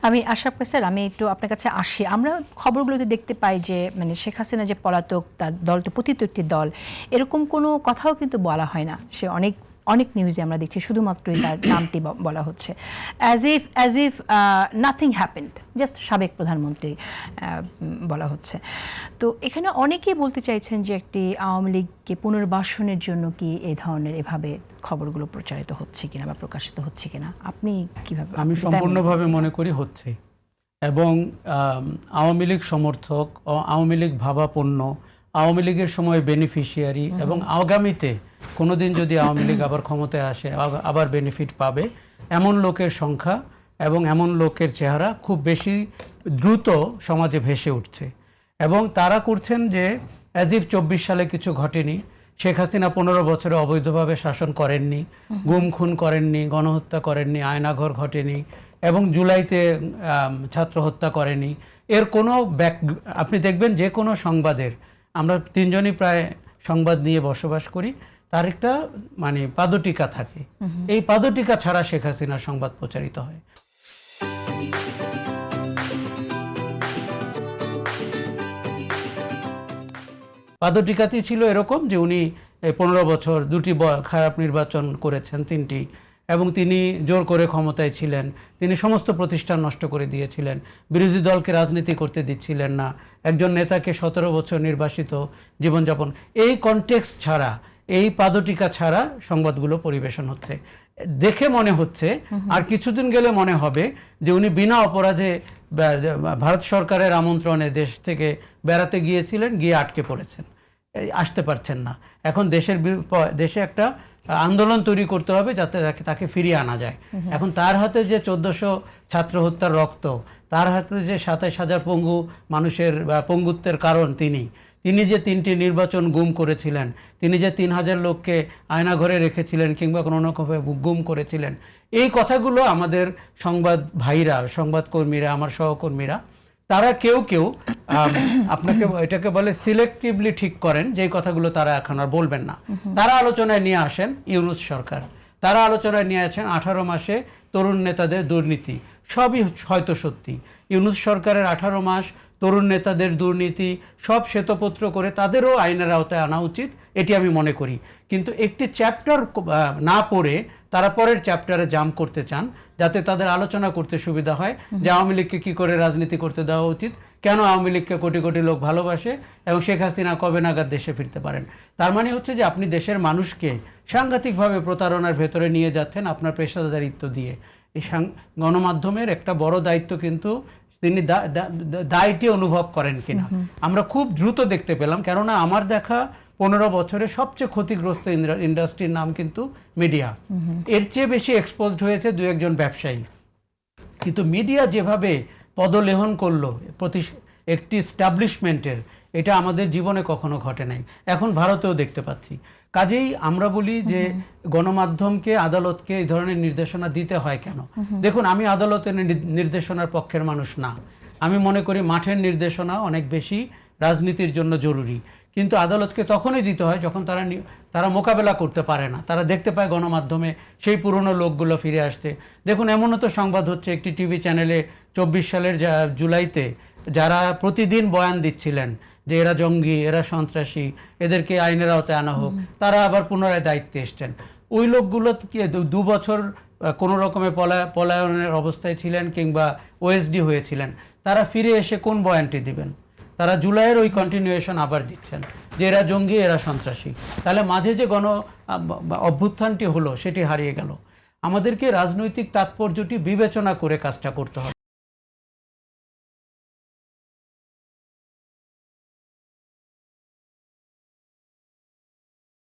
আমি আশরাফ স্যার, আমি একটু আপনার কাছে আসি। আমরা খবরগুলোতে দেখতে পাই যে মানে শেখ হাসিনা যে পলাতক, তার দলটি পতিত একটি দল, এরকম কোনো কথাও কিন্তু বলা হয় না। সে অনেক অনেক নিউজে আমরা দেখছি শুধুমাত্রই তার নামটি বলা হচ্ছে, as if nothing happened, just সাবেক প্রধানমন্ত্রী বলা হচ্ছে। তো এখানে অনেকেই বলতে চাইছেন যে একটি আওয়ামী লীগকে পুনর্বাসনের জন্য কি এই ধরনের এভাবে খবরগুলো প্রচারিত হচ্ছে কিনা বা প্রকাশিত হচ্ছে কিনা, আপনি কিভাবে? আমি সম্পূর্ণভাবে মনে করি হচ্ছে, এবং আওয়ামী লীগ সমর্থক, আওয়ামী লীগ ভাবাপন্ন, আওয়ামী লীগের সময় বেনিফিশিয়ারি এবং আগামীতে কোনোদিন যদি আওয়ামী লীগ আবার ক্ষমতায় আসে আবার বেনিফিট পাবে এমন লোকের সংখ্যা এবং এমন লোকের চেহারা খুব বেশি দ্রুত সমাজে ভেসে উঠছে। এবং তারা করছেন যে অ্যাজ ইফ 24 সালে কিছু ঘটেনি, শেখ হাসিনা 15 বছরে অবৈধভাবে শাসন করেননি, গুম খুন করেননি, গণহত্যা করেননি, আয়নাঘর ঘটেনি এবং জুলাইতে ছাত্র হত্যা করেনি। এর কোনো আপনি দেখবেন যে কোনো সংবাদের, আমরা তিনজনই প্রায় সংবাদ নিয়ে বসবাস করি, তার একটা মানে পাদটিকা থাকে। এই পাদটিকা ছাড়া শেখ হাসিনার সংবাদ প্রচারিত হয়। পাদটিকাটি ছিল এরকম যে উনি 15 বছর দুটি খারাপ নির্বাচন করেছেন, 3টি, এবং তিনি জোর করে ক্ষমতায় ছিলেন, তিনি সমস্ত প্রতিষ্ঠান নষ্ট করে দিয়েছিলেন, বিরোধী দলকে রাজনীতি করতে দিচ্ছিলেন না, একজন নেতাকে 17 বছর নির্বাসিত জীবনযাপন। এই কনটেক্সট ছাড়া, এই পাদটিকা ছাড়া সংবাদগুলো পরিবেশন হচ্ছে। দেখে মনে হচ্ছে আর কিছুদিন গেলে মনে হবে যে উনি বিনা অপরাধে ভারত সরকারের আমন্ত্রণে দেশ থেকে বেড়াতে গিয়েছিলেন, গিয়ে আটকে পড়েছেন, আসতে পারছেন না। এখন দেশে একটা আন্দোলন তৈরি করতে হবে যাতে তাকে ফিরিয়ে আনা যায়। এখন তার হাতে যে 1400 ছাত্র হত্যার রক্ত, তার হাতে যে 27,000 পঙ্গু মানুষের পঙ্গুত্বের কারণ তিনি যে 3টি নির্বাচন গুম করেছিলেন, তিনি যে 3000 লোককে আয়নাঘরে রেখেছিলেন কিংবা কোনো রকমভাবে গুম করেছিলেন, এই কথাগুলো আমাদের সংবাদ ভাইরা, সংবাদকর্মীরা, আমার সহকর্মীরা, তারা কেউ কেউ আপনাকে এটাকে বলে সিলেক্টিভলি ঠিক করেন যে কথাগুলো তারা এখন আর বলবেন না। তারা আলোচনায় নিয়ে আসেন ইউনূস সরকার, তারা আলোচনায় নিয়ে আসেন 18 মাসে তরুণ নেতাদের দুর্নীতি। সবই হয়তো সত্যি। ইউনূস সরকারের 18 মাস তরুণ নেতাদের দুর্নীতি সব শ্বেতপত্র করে তাদেরও আইনের আওতায় আনা উচিত, এটি আমি মনে করি। কিন্তু একটি চ্যাপ্টার না পড়ে তারা পরের চ্যাপ্টারে জাম্প করতে চান যাতে তাদের আলোচনা করতে সুবিধা হয় যে আওয়ামী লীগকে কী করে রাজনীতি করতে দেওয়া উচিত, কেন আওয়ামী লীগকে কোটি কোটি লোক ভালোবাসে এবং শেখ হাসিনা কবে নাগাদ দেশে ফিরতে পারেন। তার মানে হচ্ছে যে আপনি দেশের মানুষকে সাংঘাতিকভাবে প্রতারণার ভেতরে নিয়ে যাচ্ছেন আপনার পেশাদারিত্ব দিয়ে। এই গণমাধ্যমের একটা বড় দায়িত্ব, কিন্তু তিনি দায়টি অনুভব করেন কিনা আমরা খুব দ্রুত দেখতে পেলাম। কেননা আমার দেখা 15 বছরে সবচেয়ে ক্ষতিগ্রস্ত ইন্ডাস্ট্রির নাম কিন্তু মিডিয়া। এর চেয়ে বেশি এক্সপোজড হয়েছে 2-1 ব্যবসায়ী, কিন্তু মিডিয়া যেভাবে পদলেহন করলো একটি এস্টাবলিশমেন্টের, এটা আমাদের জীবনে কখনো ঘটে নাই, এখন ভারতেও দেখতে পাচ্ছি। কাজেই আমরা বলি যে গণমাধ্যমকে, আদালতকে এই ধরনের নির্দেশনা দিতে হয় কেন? দেখুন, আমি আদালতের নির্দেশনার পক্ষের মানুষ না। আমি মনে করি মাঠের নির্দেশনা অনেক বেশি রাজনীতির জন্য জরুরি, কিন্তু আদালতকে তখনই দিতে হয় যখন তারা মোকাবেলা করতে পারে না, তারা দেখতে পায় গণমাধ্যমে সেই পুরনো লোকগুলো ফিরে আসছে। দেখুন, এমনও তো সংবাদ হচ্ছে একটি টিভি চ্যানেলে 24 সালের জুলাইতে যারা প্রতিদিন বয়ান দিচ্ছিলেন যে এরা জঙ্গি, এরা সন্ত্রাসী, এদেরকে আইনের আওতায় আনা হোক, তারা আবার পুনরায় দায়িত্বে এসছেন। ওই লোকগুলো কি 2 বছর কোনো রকমের পলায়নের অবস্থায় ছিলেন কিংবা ওএসডি হয়েছিলেন, তারা ফিরে এসে কোন বয়ানটি দিবেন? তারা জুলাইয়ের ওই কন্টিনিউয়েশন আবার দিচ্ছেন যে এরা জঙ্গি, এরা সন্ত্রাসী। তাহলে মাঝে যে অভ্যুত্থানটি হলো সেটি হারিয়ে গেল। আমাদেরকে রাজনৈতিক তাৎপর্যটি বিবেচনা করে কাজটা করতে হবে।